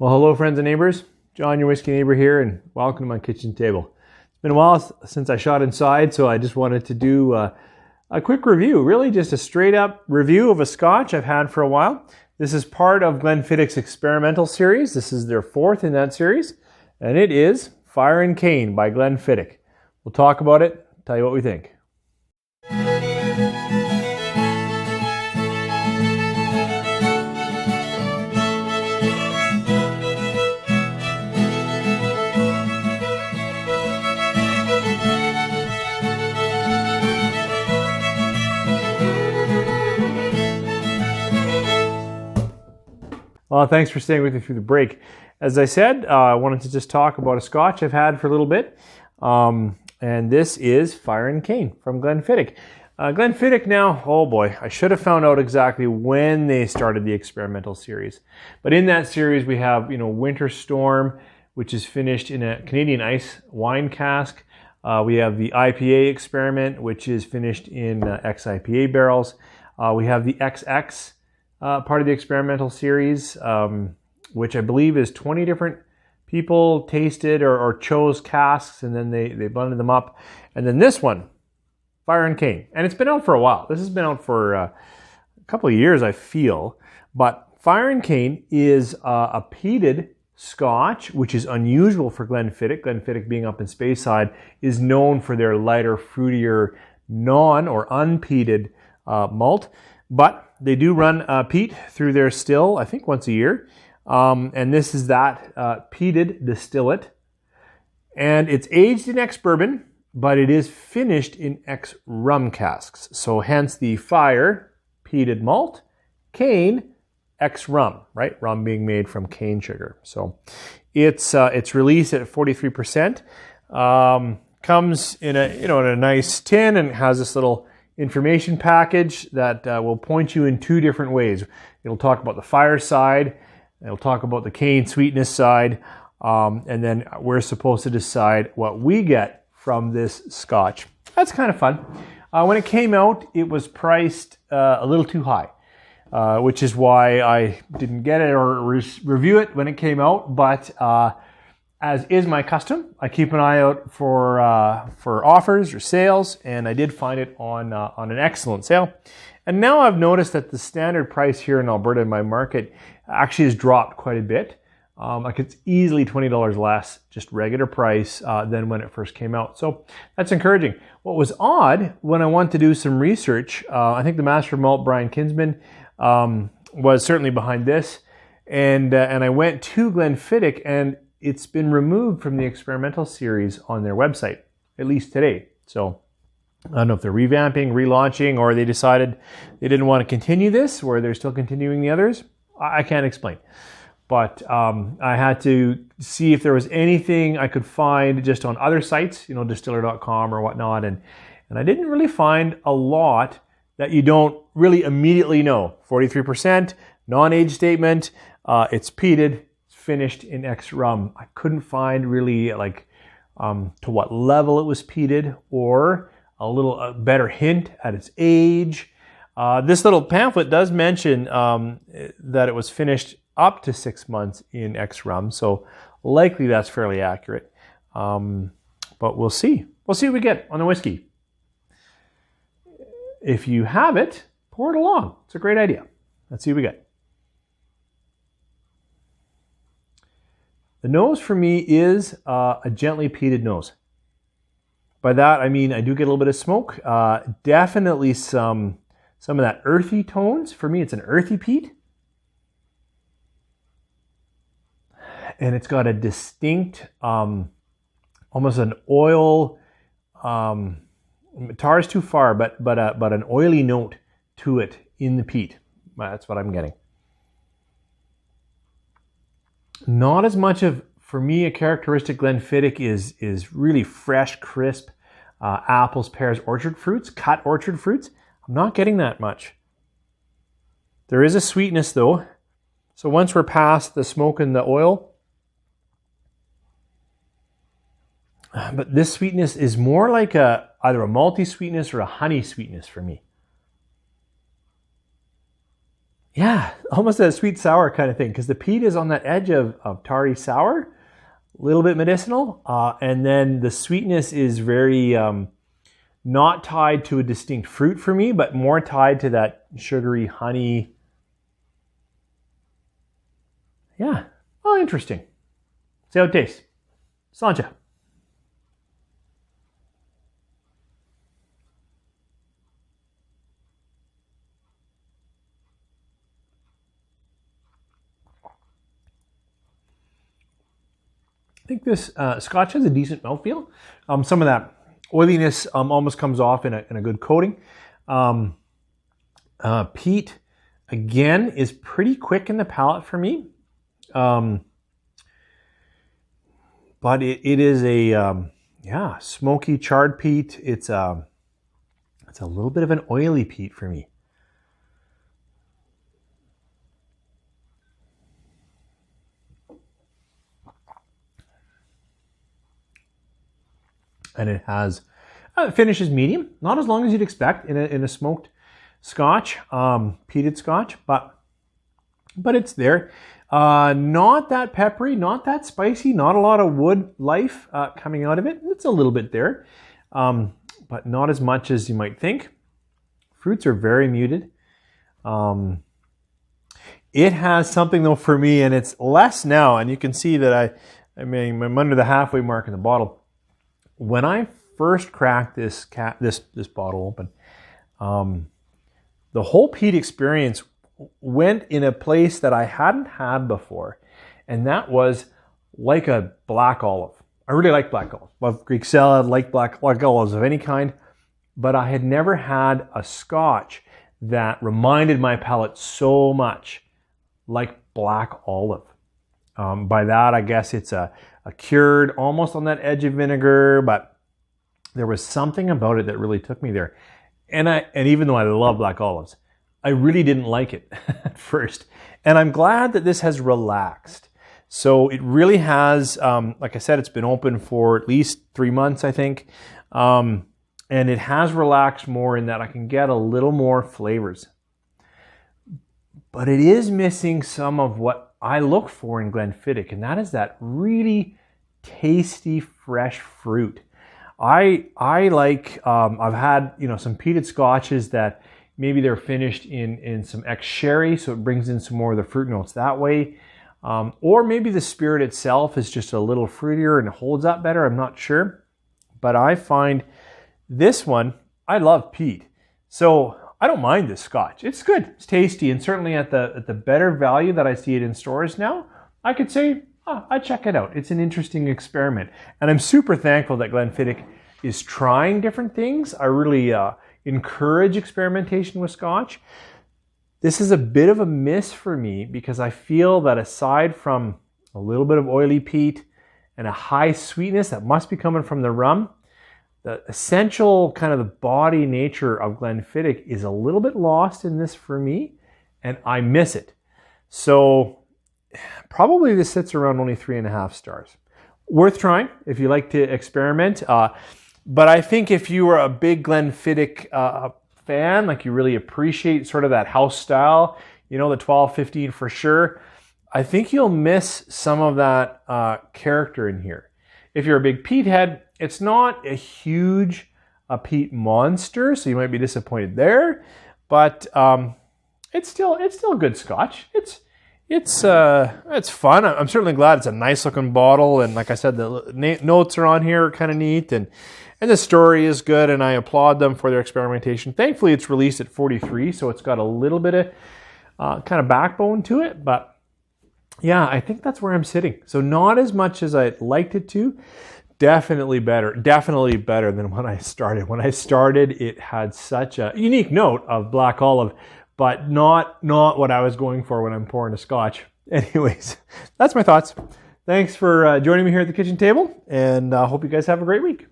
Well, hello friends and neighbors. John, your whiskey neighbor here, and welcome to my kitchen table. It's been a while since I shot inside, so I just wanted to do a quick review, really just a straight up review of a Scotch I've had for a while. This is part of Glenfiddich's experimental series. This is their fourth in that series, and it is Fire and Cane by Glenfiddich. We'll talk about it, tell you what we think. Well, thanks for staying with me through the break. As I said, I wanted to just talk about a Scotch I've had for a little bit. And this is Fire and Cane from Glenfiddich. Glenfiddich now, oh boy, I should have found out exactly when they started the experimental series. But in that series we have, Winter Storm, which is finished in a Canadian ice wine cask. We have the IPA experiment, which is finished in ex-IPA barrels. We have the XX, part of the experimental series, which I believe is 20 different people tasted or chose casks, and then they blended them up. And then this one, Fire and Cane. And it's been out for a while. This has been out for a couple of years, I feel. But Fire and Cane is a peated Scotch, which is unusual for Glenfiddich. Glenfiddich, being up in Speyside, is known for their lighter, fruitier, non- or unpeated malt. But they do run peat through their still, I think once a year. And this is that peated distillate. And it's aged in ex-bourbon, but it is finished in ex-rum casks. So hence the Fire, peated malt, Cane, ex-rum, right? Rum being made from cane sugar. So it's released at 43%. Comes in a nice tin and has this little information package that will point you in two different ways. It'll talk about the fire side, it'll talk about the cane sweetness side, and then we're supposed to decide what we get from this Scotch. That's kind of fun. When it came out, it was priced a little too high, which is why I didn't get it or review it when it came out, but as is my custom, I keep an eye out for offers or sales, and I did find it on an excellent sale. And now I've noticed that the standard price here in Alberta in my market actually has dropped quite a bit. Like it's easily $20 less, just regular price, than when it first came out. So that's encouraging. What was odd when I wanted to do some research, I think the Master of Malt, Brian Kinsman, was certainly behind this, and I went to Glenfiddich, and it's been removed from the experimental series on their website, at least today. So I don't know if they're revamping, relaunching, or they decided they didn't want to continue this, or they're still continuing the others. I can't explain. But I had to see if there was anything I could find just on other sites, distiller.com or whatnot. And I didn't really find a lot that you don't really immediately know. 43%, non-age statement, it's peated, finished in ex-rum. I couldn't find really to what level it was peated or a better hint at its age. This little pamphlet does mention that it was finished up to 6 months in ex-rum, so likely that's fairly accurate. But we'll see. We'll see what we get on the whiskey. If you have it, pour it along. It's a great idea. Let's see what we get. The nose for me is a gently peated nose. By that I mean I do get a little bit of smoke. Definitely some of that earthy tones. For me, it's an earthy peat. And it's got a distinct, almost an oil, tar is too far, but an oily note to it in the peat. That's what I'm getting. Not as much of, for me, a characteristic Glenfiddich is really fresh, crisp apples, pears, orchard fruits, cut orchard fruits. I'm not getting that much. There is a sweetness though. So once we're past the smoke and the oil, but this sweetness is more like either a malty sweetness or a honey sweetness for me. Yeah, almost a sweet sour kind of thing, because the peat is on that edge of tarry sour, a little bit medicinal, and then the sweetness is very not tied to a distinct fruit for me, but more tied to that sugary honey. Yeah, well, interesting. See how it tastes. Sláinte. I think this Scotch has a decent mouthfeel. Some of that oiliness almost comes off in a good coating. Peat, again, is pretty quick in the palate for me. But it is a smoky charred peat. It's a little bit of an oily peat for me. And it has finishes medium, not as long as you'd expect in a smoked Scotch, peated Scotch, but it's there. Not that peppery, not that spicy, not a lot of wood life coming out of it. It's a little bit there, but not as much as you might think. Fruits are very muted. It has something though for me, and it's less now, and you can see that I'm under the halfway mark in the bottle. When I first cracked this bottle open, the whole peat experience went in a place that I hadn't had before, and that was like a black olive. I really like black olives. Love Greek salad, like black olives of any kind, but I had never had a Scotch that reminded my palate so much like black olive. By that, I guess it's a cured, almost on that edge of vinegar, but there was something about it that really took me there. And even though I love black olives, I really didn't like it at first. And I'm glad that this has relaxed. So it really has, like I said, it's been open for at least 3 months, I think. And it has relaxed more in that I can get a little more flavors. But it is missing some of what I look for in Glenfiddich, and that is that really tasty, fresh fruit. I like, I've had, some peated Scotches that maybe they're finished in some ex-sherry, so it brings in some more of the fruit notes that way. Or maybe the spirit itself is just a little fruitier and holds up better, I'm not sure. But I find this one, I love peat. So I don't mind this Scotch. It's good, it's tasty, and certainly at the better value that I see it in stores now, I could say, I'd check it out. It's an interesting experiment. And I'm super thankful that Glenfiddich is trying different things. I really encourage experimentation with Scotch. This is a bit of a miss for me because I feel that aside from a little bit of oily peat and a high sweetness that must be coming from the rum, the essential kind of the body nature of Glenfiddich is a little bit lost in this for me, and I miss it. So probably this sits around only 3.5 stars. Worth trying if you like to experiment. But I think if you are a big Glenfiddich fan, like you really appreciate sort of that house style, the 12-15 for sure, I think you'll miss some of that character in here. If you're a big peat head, it's not a huge peat monster, so you might be disappointed there. But it's still good Scotch. It's fun. I'm certainly glad it's a nice looking bottle, and like I said, the notes are on here, kind of neat, and the story is good, and I applaud them for their experimentation. Thankfully, it's released at 43, so it's got a little bit of kind of backbone to it, but yeah, I think that's where I'm sitting. So not as much as I liked it to. Definitely better than when I started. When I started, it had such a unique note of black olive, but not what I was going for when I'm pouring a Scotch. Anyways, that's my thoughts. Thanks for joining me here at the kitchen table, and I hope you guys have a great week.